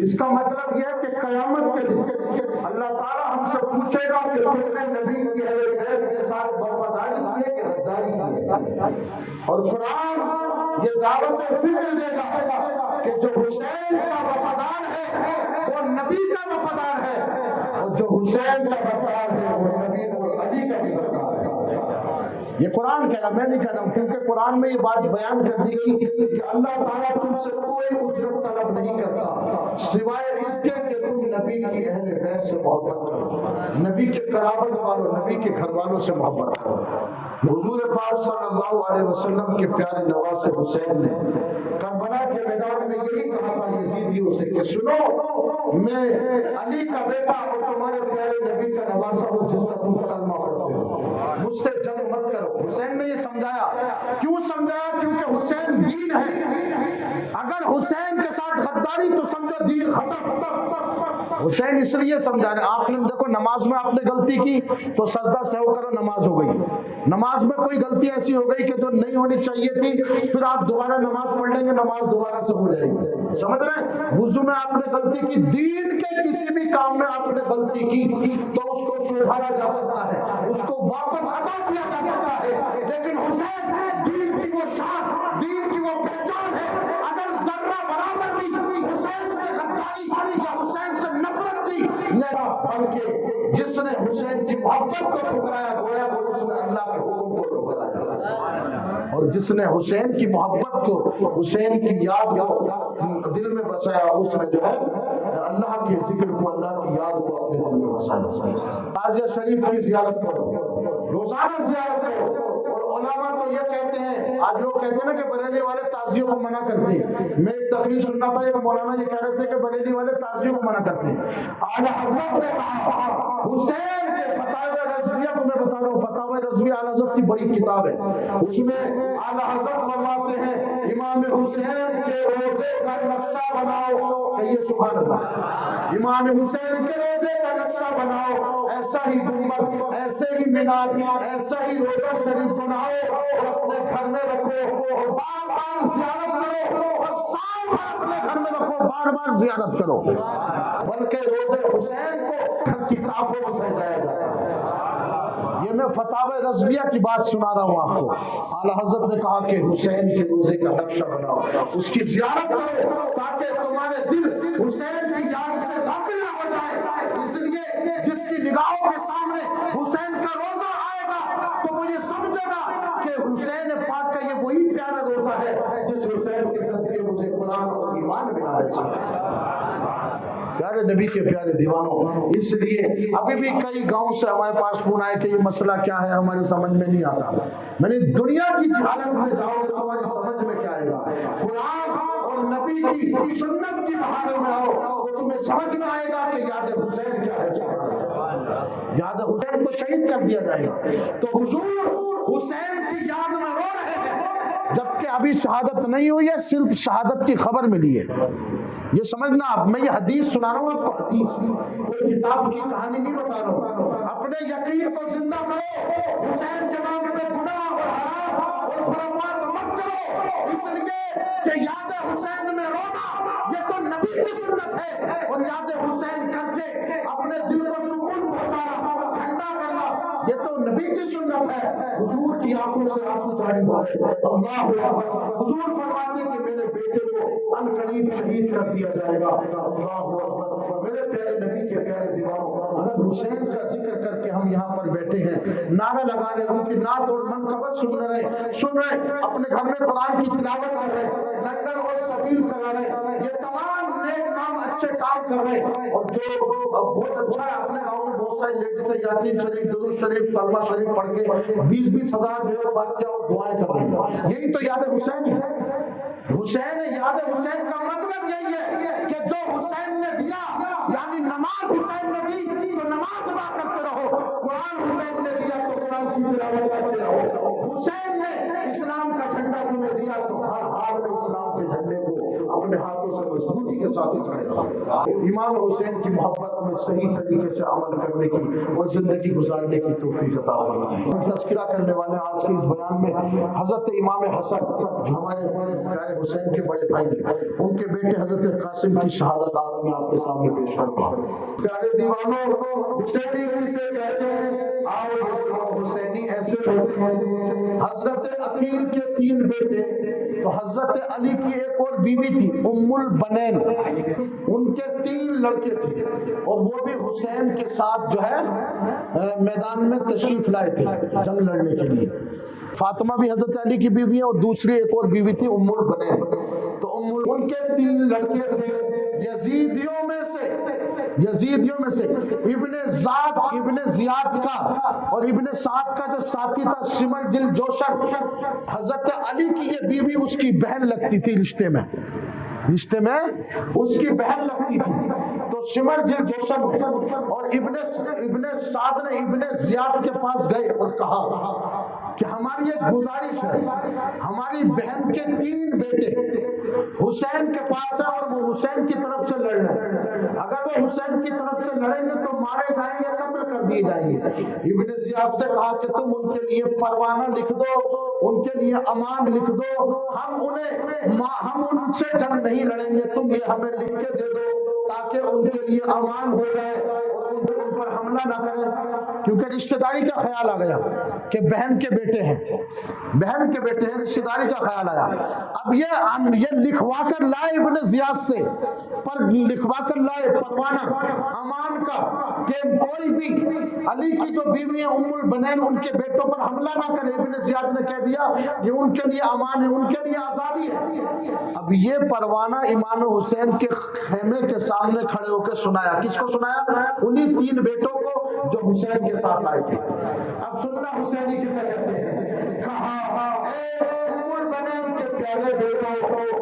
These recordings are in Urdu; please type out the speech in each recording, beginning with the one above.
اس کا مطلب یہ ہے کہ قیامت کے دن اللہ تعالیٰ ہم سے پوچھے گا کہ تم نے نبی کی اہل بیت کے ساتھ وفاداری کی ہے کہ غداری کی ہے. اور قرآن یہ دعوت فکر دے گا کہ جو حسین کا وفادار ہے وہ نبی کا وفادار ہے، اور جو حسین کا وفادار ہے وہ نبی اور علی کا بھی وفادار ہے. یہ قرآن کہہ رہا، میں نہیں کہہ رہا ہوں، کیونکہ قرآن میں یہ بات بیان کر دی گئی کہ اللہ تعالیٰ تم سے کوئی اجرت طلب نہیں کرتا سوائے اس کے کہ تم نبی کی اہل بیت سے محبت کرو، نبی کے قرابت والوں، نبی کے گھر والوں سے محبت کرو. حضور پاک صلی اللہ علیہ وسلم کے پیارے نواسے حسین نے کربلا کے میدان میں یہی کہا تھا یزیدیوں سے کہ سنو، میں علی کا بیٹا اور تمہارے پیارے نبی کا نواسا ہوں جس کا تم کلمہ پڑھتے ہو، مجھ سے جنگ مت کرو. حسین نے یہ سمجھایا. کیوں سمجھایا؟ کیونکہ حسین دین ہے. اگر حسین کے ساتھ غداری تو سمجھو دین ختم. حسین اس لیے سمجھا رہے. آپ نے دیکھو نماز میں آپ نے غلطی کی تو سجدہ سہو کرو، نماز ہو گئی. نماز میں کوئی غلطی ایسی ہو گئی کہ جو نہیں ہونی چاہیے تھی، پھر آپ دوبارہ نماز پڑھ لیں گے، نماز دوبارہ سے ہو جائے گی. سمجھ رہے ہیں؟ وضو میں آپ نے غلطی کی، دین کے کسی بھی کام میں آپ نے غلطی کی تو اس کو سدھارا جا سکتا ہے، اس کو واپس ادا کیا جا سکتا ہے. لیکن حسین دین کی وہ شان، دین کی وہ پہچان ہے. اگر ذرہ برابر بھی حسین سے غداری یا حسین سے نفرت کی نہیں، بلکہ جس نے حسین کی محبت کو ٹھکرایا گویا وہ اس نے اللہ کے حکم کو ٹھکرایا، اور جس نے حسین کی محبت کو، حسین کی یاد کو دل میں بسایا، اس نے جو ہے اللہ کے ذکر کو، اللہ کی یاد کو اپنے دل میں بسایا. تعزیہ شریف کی زیارت کرو، روزانہ زیارت کرو. اور علماء تو یہ کہتے ہیں، آج لوگ کہتے ہیں نا کہ بریلی والے تعزیوں کو منع کرتے ہیں. میں ایک تقریر سننا تھا، ایک مولانا یہ کہہ رہے تھے کہ بریلی والے تعزیوں کو منع کرتے ہیں. اعلیٰ حضرت نے کہا حسین کے فتاوی رضویہ کو میں بتا رہا ہوں، فتاوی رضویہ اعلیٰ حضرت کی بڑی کتاب ہے، اس میں اعلیٰ حضرت فرماتے ہیں امام حسین کے روزے کا نقشہ بناؤ. کہیے سبحان اللہ. امام حسین کے روزے کا نقشہ بناؤ، ایسا ہی گنبد، ایسے ہی مینار، ایسا ہی روزہ شریف بناؤ اور اپنے گھر میں رکھو اور بار بار زیارت کرو، اور سال بھر اپنے گھر میں رکھو، بار بار زیارت کرو. بلکہ روزے حسین کو کتابوں میں سجایا جاتا ہے. یہ میں فتاوی رضویہ کی بات سنا رہا ہوں آپ کو. اعلیٰ حضرت نے کہا کہ حسین کے روزے کا نقشہ بناؤ، اس کی زیارت کرو تاکہ تمہارے دل حسین کی یاد سے غافل نہ ہو جائے. اس لیے جس کی نگاہوں کے سامنے حسین کا روزہ آئے گا تو وہ یہ سمجھے گا کہ حسین پاک کا یہ وہی پیارا روزہ ہے جس حسین کے صدقے مجھے قرآن اور ایمان ملا ہے. پیارے نبی کے پیارے دیوانوں، اس لیے ابھی بھی کئی گاؤں سے ہمارے پاس فون آئے کہ یہ مسئلہ کیا ہے، ہماری سمجھ میں نہیں آتا. میں نے دنیا کی جہالت میں جاؤ گے تو ہماری سمجھ میں کیا آئے گا. قرآن اور نبی کی سنت کی بہاروں میں آؤ تو تمہیں سمجھ میں آئے گا کہ یاد حسین کیا ہے. یاد حسین کو شہید کر دیا جائے گا تو حضور حسین کی یاد میں رو رہے ہیں، جبکہ ابھی شہادت نہیں ہوئی ہے، صرف شہادت کی خبر ملی ہے. یہ سمجھنا. اب میں یہ حدیث سنا رہا ہوں آپ کو، حدیث کوئی کتاب کی کہانی نہیں بتا رہا ہوں. اپنے یقین کو زندہ کرو. حسین کے نام پہ گناہ اور حرام اور خرافات مت کرو، اس لیے کہ یاد حسین میں رونا یہ تو نبی کی سنت ہے، اور یاد حسین کر کے اپنے دل کو سکون پہنچانا، ٹھنڈا کرنا یہ تو نبی کی سنت ہے. حضور کی آنکھوں سے آنسو جاری ہوئے. اللہ اکبر. حضور فرماتے کہ میرے بیٹے کو عنقریب شہید کر دیا جائے گا. اللہ اکبر. میرے پیارے نبی کے پیارے دیوانوں، اگر حسین کا ذکر کر کے ہم یہاں پر بیٹھے ہیں، نعرہ لگا رہے، ان کی نعت اور منقبت سن رہے، اپنے گھر میں قرآن کی تلاوت کر رہے، لنگر اور سبیل کرا رہے، یہ تمام نیک کام، اچھے کام کر رہے. اور جو بہت اچھا ہے، اپنے گاؤں میں بہت ساری لیڈیز ہیں یاسین شریف، درود شریف، کلمہ شریف پڑھ کے 20-20 ہزار جو ہے فاتحہ اور دعائیں کر رہے ہیں. یہی تو یاد حسین ہے. حسین یاد حسین کا مطلب یہی ہے کہ جو حسین نے دیا، یعنی نماز حسین نے دی تو نماز ادا کرتے رہو، قرآن حسین نے دیا تو قرآن کی تلاوت کرتے رہو. حسین نے اسلام کا جھنڈا تمہیں دیا تو ہر حال میں اسلام کے جھنڈے کو اپنے ہاتھوں باتوں سے مضبوطی کے ساتھ کھڑے رہو. امام حسین کی محبت میں صحیح طریقے سے عمل کرنے کی اور زندگی گزارنے کی توفیق عطا فرمائے. تذکرہ کرنے والے آج کے اس بیان میں حضرت امام حسن جو ہمارے پیارے حسین کے بڑے بھائی ہیں، ان کے بیٹے حضرت قاسم کی شہادت آج میں آپ کے سامنے پیش کرتا ہوں. پیارے دیوانوں، حسینی کسے کہتے ہیں؟ آؤ حسینی ایسے ہوتے ہیں. حضرت عقیل کے 3 بیٹے، تو حضرت علی کی ایک اور بیوی تھی ام البنین، ان کے 3 لڑکے تھے اور وہ بھی حسین کے ساتھ جو ہے میدان میں تشریف لائے تھے جنگ لڑنے کے لیے. فاطمہ بھی حضرت علی کی بیوی ہے اور دوسری ایک اور بیوی تھی ام البنین. تو ان کے 3 لڑکے تھے. یزیدیوں میں سے ابن زیاد کا اور ابن سعد کا جو ساتھی تھا سمر دل جوشن، حضرت علی کی یہ بیوی اس کی بہن لگتی تھی، رشتے میں اس کی بہن لگتی تھی. تو سمر دل جوشن نے اور ابن سعد نے ابن زیاد کے پاس گئے اور کہا کہ ہماری ایک گزارش ہے، ہماری بہن کے 3 بیٹے حسین کے پاس ہیں اور وہ حسین کی طرف سے لڑ رہے ہیں. اگر وہ حسین کی طرف سے لڑیں گے تو مارے جائیں گے، قتل کر دیے جائیں گے. ابن زیاد سے کہا کہ تم ان کے لیے پروانہ لکھ دو، ان کے لیے امان لکھ دو، ہم ان سے جنگ نہیں لڑیں گے، تم یہ ہمیں لکھ کے دے دو تاکہ ان کے لیے امان ہو جائے اور ان پر حملہ نہ کریں. کیونکہ رشتہ داری کا خیال آ گیا کہ بہن کے بیٹے ہیں، رشتہ داری کا خیال آیا. اب یہ لکھوا کر لائے ابن زیاد سے، پر لکھوا کر لائے پروانہ امان کا کہ کوئی بھی علی کی جو بیوی ہیں ام البنین ان کے بیٹوں پر حملہ نہ کرے. ابن زیاد نے کہہ دیا کہ ان کے لیے امان ہے، ان کے لیے آزادی ہے. اب یہ پروانہ امام حسین کے خیمے کے سامنے کھڑے ہو کے سنایا. کس کو سنایا؟ انہی 3 بیٹوں کو جو حسین کے ساتھ آئے تھے. اب سننا حسینی کسے کہتے ہیں. کہا اے ام البنین کے پیارے بیٹوں،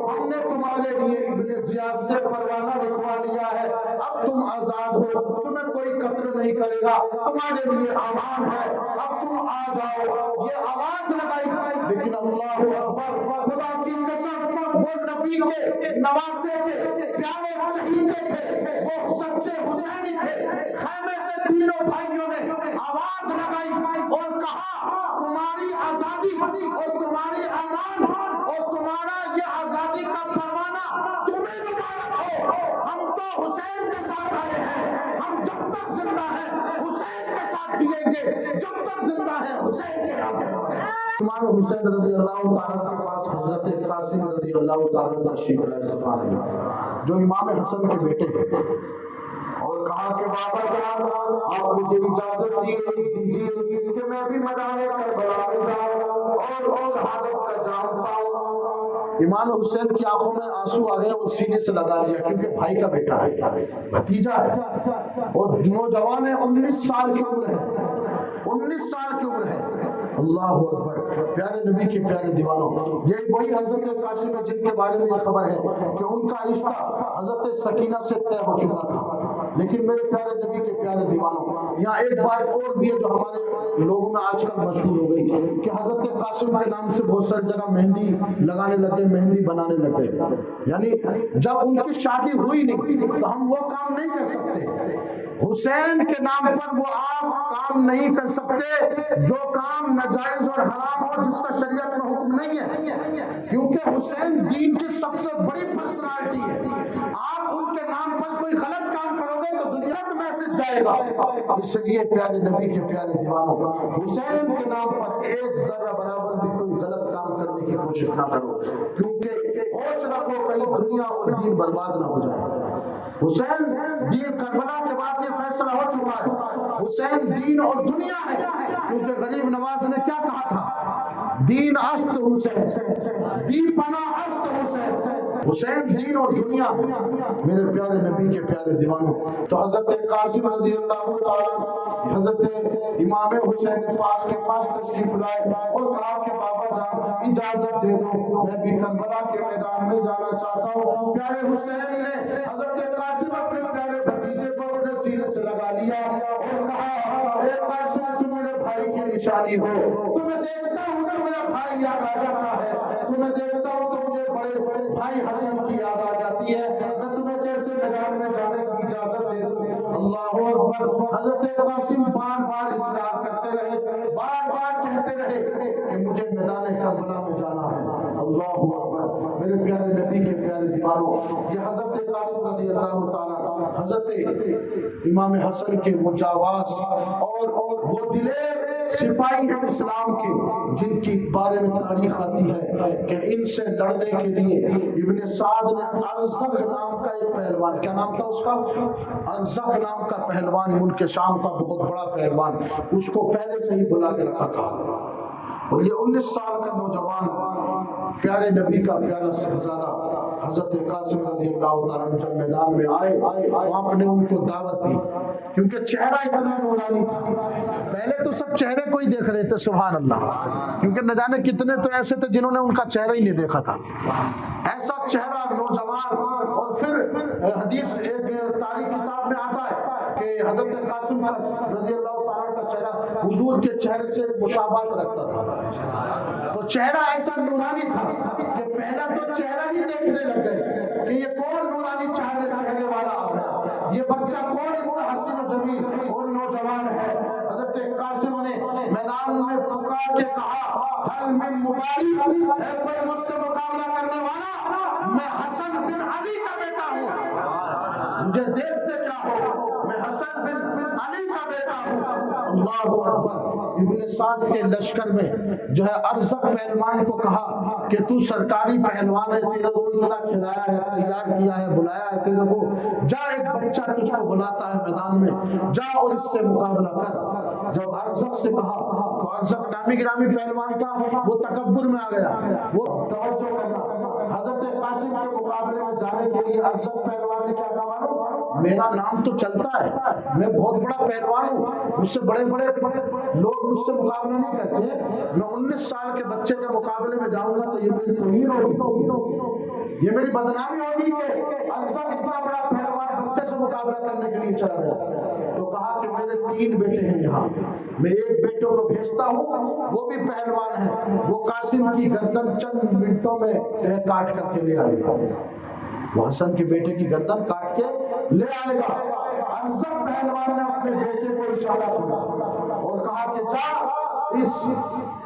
ہم نے تمہارے لیے ابن زیاد سے پروانہ لکھوا لیا ہے، اب تم آزاد ہو، تمہیں کوئی قتل نہیں کرے گا، تمہارے لیے امان ہے، اب تم آ جاؤ. یہ آواز لگائی، لیکن اللہ اکبر، خدا کی قسم، وہ نبی کے نواسے تھے، پیارے شہیدے تھے، وہ سچے حسینی تھے. خیمے سے تینوں بھائیوں نے آواز لگائی اور کہا تمہاری آزادی اور تمہاری امان اور تمہارا یہ آزادی کا پروانہ تمہیں مبارک ہو. ہم تو حسین کے ساتھ آئے ہیں، ہم جب تک زندہ ہیں حسین کے ساتھ جیئیں گے، جب تک زندہ ہیں حسین کے نام پر. امام حسین رضی اللہ تعالیٰ کے پاس حضرت قاسم رضی اللہ تعالیٰ تشریف لائے جو امام حسن کے بیٹے ہیں، اور کہا کہ بابا جان آپ مجھے اجازت دیجیے کہ میں بھی میدان کربلا میں جاؤں اور شہادت کا جام پاؤں. امام حسین کی آنکھوں میں آنسو آ گئے اور سینے سے لگا لیا، کیونکہ بھائی کا بیٹا ہے، بھتیجا ہے اور نوجوان ہے، 19 سال کی عمر ہے. اللہ اکبر. پیارے نبی کے پیارے دیوانوں، یہ وہی حضرت قاسم ہے جن کے بارے میں یہ خبر ہے کہ ان کا رشتہ حضرت سکینہ سے طے ہو چکا تھا. لیکن میرے پیارے نبی کے پیارے دیوانوں، یہاں ایک بات اور بھی ہے جو ہمارے لوگوں میں آج کل مشہور ہو گئی کہ حضرت قاسم کے نام سے بہت ساری جگہ مہندی لگانے لگے، مہندی بنانے لگے. یعنی جب ان کی شادی ہوئی نہیں تو ہم وہ کام نہیں کر سکتے. حسین کے نام پر وہ آپ کام نہیں کر سکتے جو کام ناجائز اور حرام ہو، جس کا شریعت میں حکم نہیں ہے. کیونکہ حسین دین کی سب سے بڑی پرسنالٹی ہے. آپ ان کے نام پر کوئی غلط کام کرو گے تو دنیا کا میسج جائے گا. اس لیے پیارے نبی کے پیارے دیوانوں، حسین کے نام پر ایک ذرہ برابر بھی کوئی غلط کام کرنے کی کوشش نہ کرو، کیونکہ ہوش رکھو کہیں دنیا اور دین برباد نہ ہو جائے. حسین دین کربلا کے بعد یہ فیصلہ ہو چکا ہے، حسین دین اور دنیا ہے. کیونکہ غریب نواز نے کیا کہا تھا؟ دین است حسین، دی پناہ است حسین. حسین دین اور دنیا ہے. میرے پیارے نبی کے پیارے دیوانوں، تو حضرت قاسم رضی اللہ تعالیٰ حضرت امام حسین پاک کے پاس تشریف لائے اور کہا کہ بابا جان اجازت دے دو، میں بھی کربلا کے میدان میں جانا چاہتا ہوں. پیارے حسین نے حضرت قاسم اپنے پیارے بھتیجے کو اپنے سینے سے لگا لیا اور کہا اے قاسم تو میرے بھائی کے نشانی ہو. تمہیں دیکھتا ہوں تو میرا بھائی یاد آ جاتا ہے, تمہیں دیکھتا ہوں تو مجھے بڑے بھائی حسن کی یاد آ جاتی ہے. میں تمہیں کیسے میدان میں جانے کی اجازت دے دوں. اللہ اکبر. حضرت قاسم بار بار اصرار کرتے رہے, بار بار کہتے رہے کہ مجھے میدان کربلا میں جانا ہے. اللہ اکبر. میرے پیارے نبی کے پیارے دیوانوں, یہ حضرت قاسم رضی اللہ تعالیٰ حضرت امام حسن کے وہ جاواز اور وہ دلیر سپاہی ہیں اسلام کے, جن کی بارے میں تاریخ آتی ہے کہ ان سے لڑنے کے لیے ابن سعد نے ارزق نام کا ایک پہلوان, کیا نام تھا اس کا, ارزق نام کا پہلوان, ملک شام کا بہت بڑا پہلوان, اس کو پہلے سے ہی بلا کے رکھا تھا. اور یہ 19 سال کا نوجوان پیارے نبی کا پیارا شہزادہ حضرت قاسم رضی اللہ تعالیٰ عنہ جب میدان میں آئے تو آپ نے ان کو دعوت دی, کیونکہ چہرہ اتنا نورانی تھا. پہلے تو سب چہرے کو ہی دیکھ رہے تھے, سبحان اللہ, کیونکہ نہ جانے کتنے تو ایسے تھے جنہوں نے ان کا چہرہ ہی نہیں دیکھا تھا. ایسا چہرہ نوجوان. اور پھر حدیث ایک تاریخ کتاب میں آتا ہے کہ حضرت قاسم رضی اللہ تعالیٰ کا چہرہ حضور کے چہرے سے مشابہت رکھتا تھا. تو چہرہ ایسا نورانی تھا کہ پہلا تو چہرہ ہی دیکھنے لگ گئے کہ یہ کون نورانی چہرے والا آ رہا ہے, یہ بچہ کون اتنا حسین و جمیل اور نوجوان ہے. حضرت قاسم نے میدان میں پکار کے کہا, حل من مبارز, ہے کوئی مجھ سے مقابلہ کرنے والا؟ میں حسن بن علی کا بیٹا ہوں, مجھے دیکھتے کیا ہو, میں حسن بن علی کا بیٹا ہوں. اللہ اکبر. ابن سعد کے لشکر میں جو ہے ارزق پہلوان کو کہا کہ تو سرکاری پہلوان ہے, تیرے کو اتنا کھلایا ہے, تیار کیا ہے, بلایا ہے تیرے کو, جا ایک بچہ تجھ کو بلاتا ہے میدان میں, جا اور اس سے مقابلہ کر. جب ارزق سے کہا تو ارزق نامی گرامی پہلوان تھا, وہ تکبر میں آ گیا, وہ توجہ کرنا. حضرت قاسم کے مقابلے میں جانے کے لیے ارزق پہلوان نے کیا کہا, معلوم, میرا نام تو چلتا ہے, میں بہت بڑا پہلوان ہوں, مجھ سے بڑے بڑے لوگ مجھ سے مقابلہ نہیں کرتے, میں 19 سال کے بچے کے مقابلے میں جاؤں گا تو یہ میری توہین ہوگی, یہ میری بدنامی ہوگی کہ ارزق اتنا بڑا پہلوان بچے سے مقابلہ کرنے کے لیے چلا گیا. تو کہا کہ میرے 3 بیٹے ہیں یہاں, میں ایک بیٹے کو بھیجتا ہوں, وہ بھی پہلوان ہے, وہ قاسم کی گردن چند منٹوں میں کاٹ کر کے لے آئے گا, وہ حسن کے بیٹے کی گردن کاٹ کے لے آئے گا. ارزق پہلوان نے اپنے بیٹے کو اشارہ کیا اور کہا کہ جا اس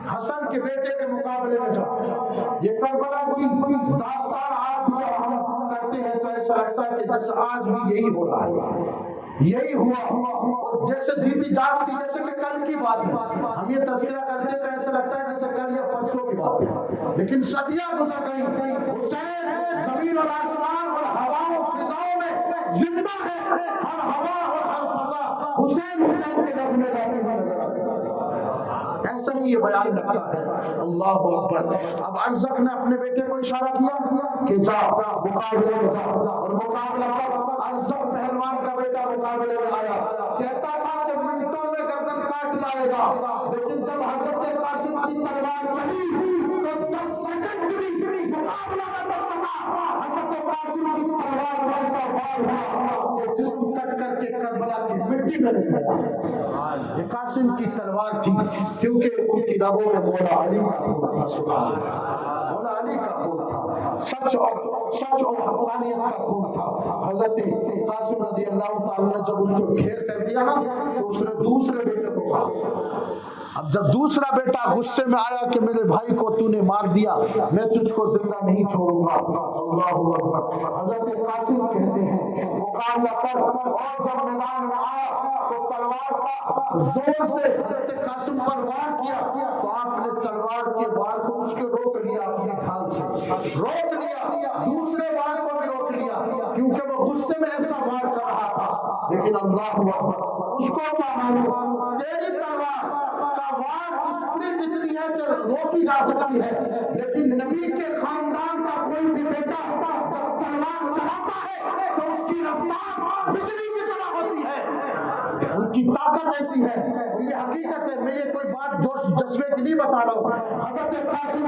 حسن کے بیٹے کے مقابلے میں جا. یہ کربلا کی داستان آج بھی ہم کرتے ہیں تو ایسا لگتا ہے کہ جیسے آج بھی یہی ہو رہا ہے, یہی ہوا, اور جیسے جیتی جاگتی جیسے کہ کل کی بات ہے. ہم یہ تذکرہ کرتے تو ایسا لگتا ہے جیسے کل یا پرسوں کی بات ہے, لیکن صدیاں گزر گئی. حسین زمین اور آسمان اور ہوا و فضاؤں میں زندہ ہے, ہر ہوا اور ہر فضا حسین حسین کے نام میں جاتی ہوئی نظر آتی ہے. ایسا ہی یہ بیان لگتا ہے. اللہ اکبر. اب ارزق نے اپنے بیٹے کو اشارہ کیا کہ جا مقابلے میں جا, اور مقابلہ کر. ارزق پہلوان کا بیٹا مقابلے میں آیا, کہتا تھا کہ منٹوں میں گردن کاٹ لائے گا, لیکن جب حضرت قاسم کی تلوار چلی تو 10 سیکنڈ بھی مقابلہ نہ کر سکا. حضرت قاسم کی تلوار ویسا وار ہوا کہ جسم کٹ کر کے کربلا کی مٹی میں نہیں گیا. یہ قاسم کی تلوار تھی, کیونکہ ان کی رگوں میں مولا علی کا خون تھا. سبحان اللہ, مولا علی کا خون تھا, سچ اور حقانیت کا خون تھا. حضرت قاسم رضی اللہ تعالیٰ نے جب اس کو گھیر کر دیا نا تو اس نے دوسرے بیٹے کو کہا. اب جب دوسرا بیٹا غصے میں آیا کہ میرے بھائی کو تو نے مار دیا, میں تجھ کو زندہ نہیں چھوڑوں گا. اللہ اکبر. حضرت قاسم کہتے ہیں مقابلہ کر, اور جب میدان میں آیا تو تلوار کا زور سے حضرت قاسم پر وار کیا تو آپ نے تلوار کے وار کو اس کے روک لیا, اپنے ڈھال سے روک لیا, دوسرے وار کو بھی روک لیا, کیونکہ وہ غصے میں ایسا وار کر رہا تھا. لیکن اللہ اکبر, اس کو کیا معلوم, تیری تلوار کا وار اسپرنٹ اتنی ہے کہ روکی جا سکتی ہے, لیکن نبی کے خاندان کا کوئی بھی بیٹا جب تلوار چلاتا ہے تو اس کی رفتار بجلی کی طرح ہوتی ہے, ان کی طاقت طاقت ایسی ہے، یہ حقیقت ہے، میں یہ کوئی بات جوش جذبے کی نہیں بتا رہا ہوں۔ حضرت قاسم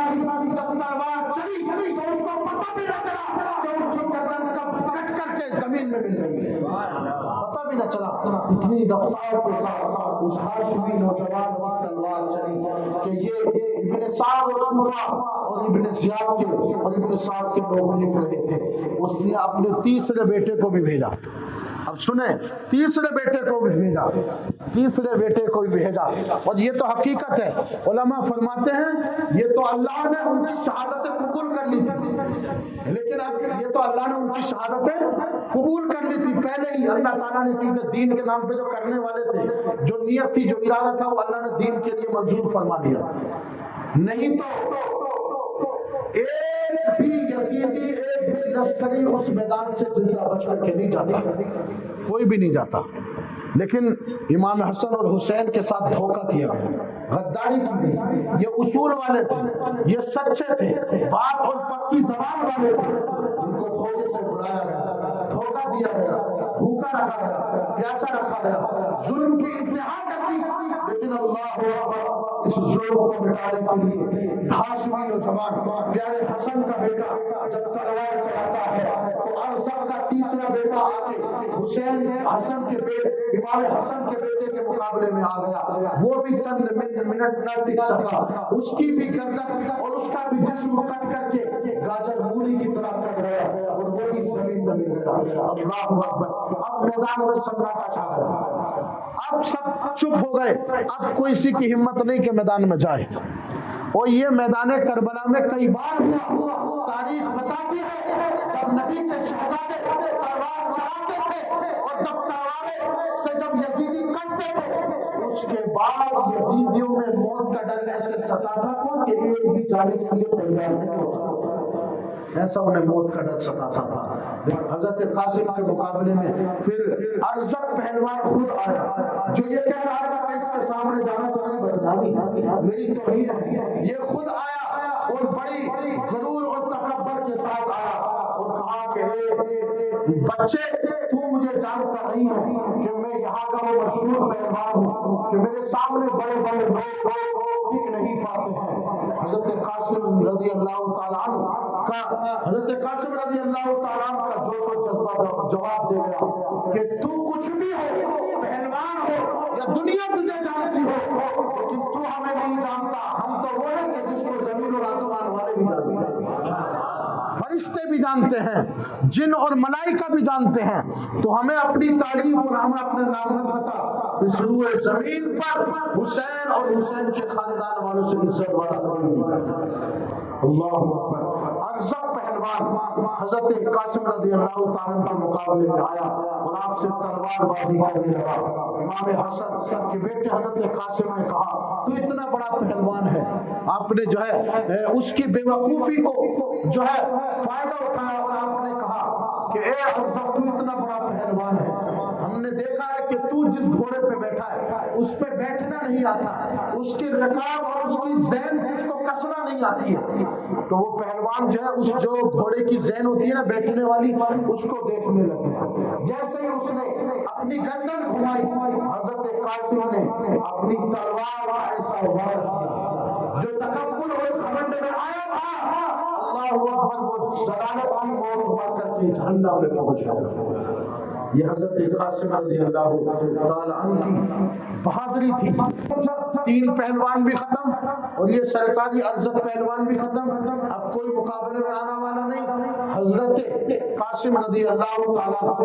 جب تلوار چلی تو اس کو پتہ بھی نہ چلا کہ اس کی گردن کب کٹ کر کے زمین میں مل گئی ہے، پتہ بھی نہ چلا۔ اتنی رفتار کے ساتھ اس ہاشمی نوجوان کی تلوار چلی کہ یہ ابن سعد اور ابن زیاد کے اور ابن سعد کے لوگ دیکھ رہے تھے۔ اس نے اپنے تیسرے بیٹے کو بھی بھیجا، اب سنیں، تیسرے بیٹے کو بھی بھیجا، تیسرے بیٹے کو بھی بھیجا۔ اور یہ تو حقیقت ہے، علماء فرماتے ہیں یہ تو اللہ نے ان کی شہادتیں قبول کر لی تھی، لیکن اب یہ تو اللہ نے ان کی شہادتیں قبول کر لی تھی پہلے ہی اللہ تعالیٰ نے، کیونکہ دین کے نام پہ جو کرنے والے تھے، جو نیت تھی، جو ارادہ تھا، وہ اللہ نے دین کے لیے منظور فرما دیا۔ نہیں تو ایک بھی یزیدی، ایک بھی لشکری اس میدان سے زندہ بچ کر کے نہیں جاتا، کوئی بھی نہیں جاتا۔ لیکن امام حسن اور حسین کے ساتھ دھوکہ کیا گیا، غداری کی گئی۔ یہ اصول والے تھے، یہ سچے تھے، بات اور پکی زبان والے تھے، ان کو دھوکے سے بلایا گیا، دھوکہ دیا گیا، بھوکا رکھا گیا، پیاسا رکھا گیا، ظلم کی انتہا کر دی۔ لیکن اللہ اکبر، اس ظلم کو مٹانے کے لیے ہاشمی نوجوان پیارے حسن کا بیٹا جب تلوار چلاتا ہے تو ارسل کا تیسرا بیٹا آ کے حسین حسن کے بیٹے امام حسن کے بیٹے کے مقابلے میں آ گیا، وہ بھی چند منٹ نہ ٹک سکا، اس کی بھی گردن اور اس کا بھی جسم کٹ کر کے گاجر مولی کی طرح کٹ گیا اور وہ بھی زمین میں مل گیا۔ اللہ اکبر، اب میدان میں سناٹا چھا گیا، اب سب چپ ہو گئے، اب کوئی سی کی ہمت نہیں کہ میدان میں جائے۔ اور یہ میدان کربلا میں کئی بار ہوا، تاریخ بتاتی ہے جب نبی کے شہزادے تلوار چلاتے تھے اور جب تلواریں سے جب یزیدی کٹتے تھے، اس کے بعد یزیدیوں میں موت کا ڈر ایسے ستاتا تھا کہ ایک بھی جانے کے لیے تیار نہیں ہوتا، ایسا انہیں موت کا ڈر ستاتا تھا۔ حضرت قاسم کے مقابلے میں پھر ارزق پہلوان خود آیا، جو یہ کہہ رہا تھا کہ اس کے سامنے جانا تو میری بدنامی ہے، میری توہین ہے، یہ خود آیا اور بڑی غرور اور تکبر کے ساتھ آیا اور کہا کہ اے بچے، تو مجھے جانتا نہیں ہے کہ میں یہاں کا وہ مشہور پہلوان ہوں کہ میرے سامنے بڑے بڑے لوگ ٹک نہیں پاتے ہیں۔ حضرت قاسم رضی اللہ تعالیٰ عنہ کا حضرت قاسم رضی اللہ تعالیٰ عنہ کا جوش و جذبہ جواب دے گیا کہ تو کچھ بھی ہو، پہلوان ہو یا دنیا تجھے جانتی ہو، لیکن تو ہمیں نہیں جانتا، ہم تو وہ ہیں کہ جس کو زمین اور آسمان والے بھی جانتے ہیں، فرشتے بھی جانتے ہیں، جن اور ملائکہ بھی جانتے ہیں، تو ہمیں اپنی تعریف اور ہمیں اپنے نام مت بتا۔ اس روئے زمین پر حسین اور حسین کے خاندان والوں سے عزت والا کوئی نہیں۔ اللہ اکبر، ارزق پہلوان حضرت قاسم رضی اللہ تعالیٰ کے مقابلے میں آیا اور آپ سے تلوار بازی کرنے لگا۔ امام حسن کے بیٹے حضرت قاسم نے کہا تو اتنا بڑا پہلوان ہے، آپ نے جو ہے اس کی بے وقوفی کو جو ہے فائدہ اٹھایا اور آپ نے کہا کہ اے ارزق، تو اتنا بڑا پہلوان ہے، ہم نے دیکھا ہے کہ تو جس گھوڑے پہ بیٹھا ہے اس پہ بیٹھنا نہیں آتا، اس کی رکاب اور اس کی زین اس کو کسنا نہیں آتی ہے، تو وہ پہلوان جو ہے اس جو گھوڑے کی زین ہوتی ہے نا بیٹھنے والی، اس کو دیکھنے لگے۔ جیسے ہی اس نے اپنی گردن گھمائی، حضرت قاسم نے اپنی تلوار کا ایسا وار کیا جو تکبر اور گھمنڈ میں آیا تھا، اللہ اکبر، وہ ضلالت کی موت مار کر کے جہنم میں پہنچ گیا۔ یہ حضرت قاسم رضی اللہ تعالی عنہ کی بہادری تھی۔ تین پہلوان بھی ختم اور یہ سرکاری ارزق پہلوان بھی ختم، اب کوئی مقابلے میں آنا والا نہیں۔ حضرت قاسم رضی اللہ تعالی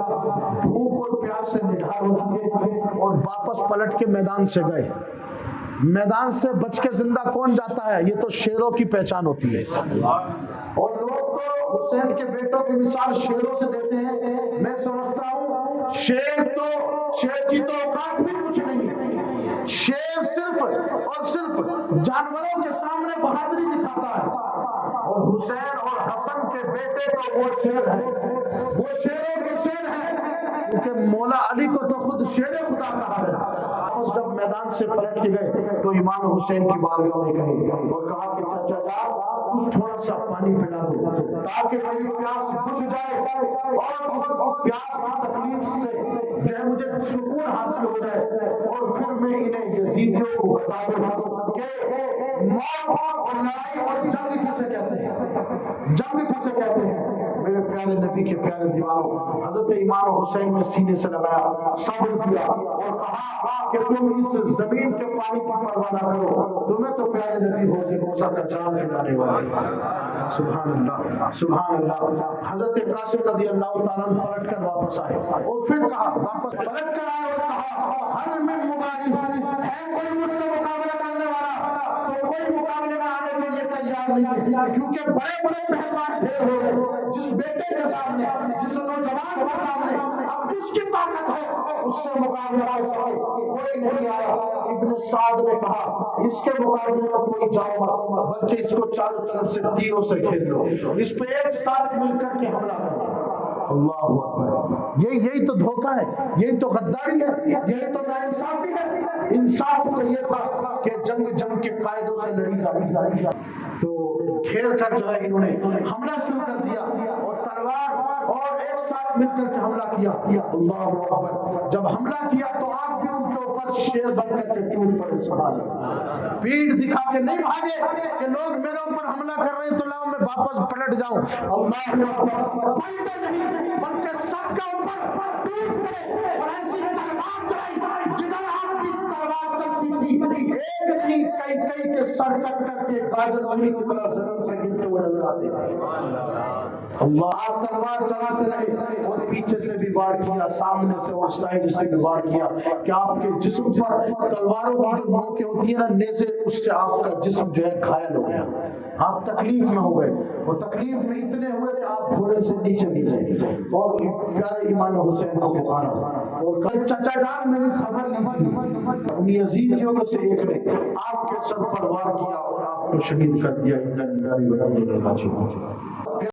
بھوک اور پیاس سے نڈھال ہو چکے اور واپس پلٹ کے میدان سے گئے۔ میدان سے بچ کے زندہ کون جاتا ہے؟ یہ تو شیروں کی پہچان ہوتی ہے، اور لوگ تو حسین کے بیٹوں کی مثال شیروں سے دیتے ہیں۔ میں سمجھتا ہوں شیر کی تو اوقات بھی کچھ نہیں، شیر صرف اور صرف جانوروں کے سامنے بہادری دکھاتا ہے، اور حسین اور حسن کے بیٹے تو وہ شیر ہے، وہ شیروں کے شیر ہے، کیونکہ مولا علی کو تو خود شیر خدا کہا ہے۔ جب میدان سے پلٹ کے گئے تو امام حسین کی بارگاہ میں گئے اور کہا کہ چچا جان کچھ تھوڑا سا پانی پلا دو تاکہ میری پیاس بجھ جائے اور اس پیاس کی تکلیف سے جو مجھے سکون حاصل ہو جائے اور پھر میں انہیں یزیدیوں کو بتا دوں کہ موت اور لڑائی اور جنگ کسے کہتے ہیں، جنگ کسے کہتے ہیں۔ میرے پیارے نبی کے پیارے دیوانوں، حضرت امام حسین نے سینے سے لگایا، صبر کیا اور کہا کہ تم اس زمین کے پانی کی پرواہ نہ کرو، تمہیں تو پیارے نبی حوض کوثر کا جام پلانے والے۔ سبحان اللہ سبحان اللہ۔ حضرت قاسم رضی اللہ تعالیٰ عنہ پلٹ کر واپس آئے اور پھر کہا، واپس پلٹ کر آئے اور کہا حل من مبارز، ہے کوئی مجھ سے مقابلہ کرنے والا؟ تو کوئی مقابلے میں آنے کے لیے تیار نہیں ہے، کیونکہ بڑے بڑے پہلوان ڈھیر ہو گئے۔ جس بیٹے کے سامنے، جس نوجوان کے سامنے اب کس کی طاقت ہے اس سے مقابلہ کر سکے، کوئی نہیں آیا۔ ابن سعد نے کہا اس کے مقابلے میں کوئی جاؤ مت، بلکہ اس کو چاروں طرف سے تیروں سے گھیر لو، اس پہ ایک ساتھ مل کر کے حملہ کرو۔ اللہ اکبر۔ یہی تو دھوکہ ہے، یہی تو غداری ہے، یہی تو ناانصافی ہے۔ انصاف تو یہ تھا کہ جنگ کے قائدوں سے لڑی جاتی، تو کھیل کر جو ہے انہوں نے حملہ شروع کر دیا اور تلوار اور ایک ساتھ مل کر کے حملہ کیا۔ اللہ اکبر۔ جب حملہ کیا تو آپ بھی ان کے اوپر شیر بن کر کے ٹوٹ پڑے۔ سبحان اللہ۔ پیٹھ دکھا کے نہیں بھاگے کہ لوگ میرے اوپر حملہ کر رہے ہیں تو لاؤ میں واپس پلٹ جاؤں۔ اللہ اکبر۔ پلٹے نہیں بلکہ سب کے اوپر ٹوٹ پڑے اور ایسی تلوار چلائی جدھر آپ کی تلوار چلتی تھی ایک نہیں کئی کے سر کٹ کر کے گاجر وہی کی طرح زمین پہ گرتے ہوئے نظر آتے ہیں۔ اللہ آپ تلوار چلاتے رہے اور پیچھے سے بھی وار کیا، سامنے سے اور سائیڈ سے بھی وار کیا کہ آپ کے جسم پر تلواروں کی جو نوکیں ہوتی ہیں نا نیزے، اس سے آپ کا جسم جو ہے گھائل ہو گیا، آپ تکلیف میں ہو گئے اور تکلیف میں اتنے ہوئے کہ آپ گھوڑے سے نیچے گرے اور پیارے امام حسین کو پکارا اور چچا جان میری خبر لی تھی۔ ان یزیدیوں میں سے ایک نے آپ کے سر پر وار کیا اور آپ کو شہید کر دیا۔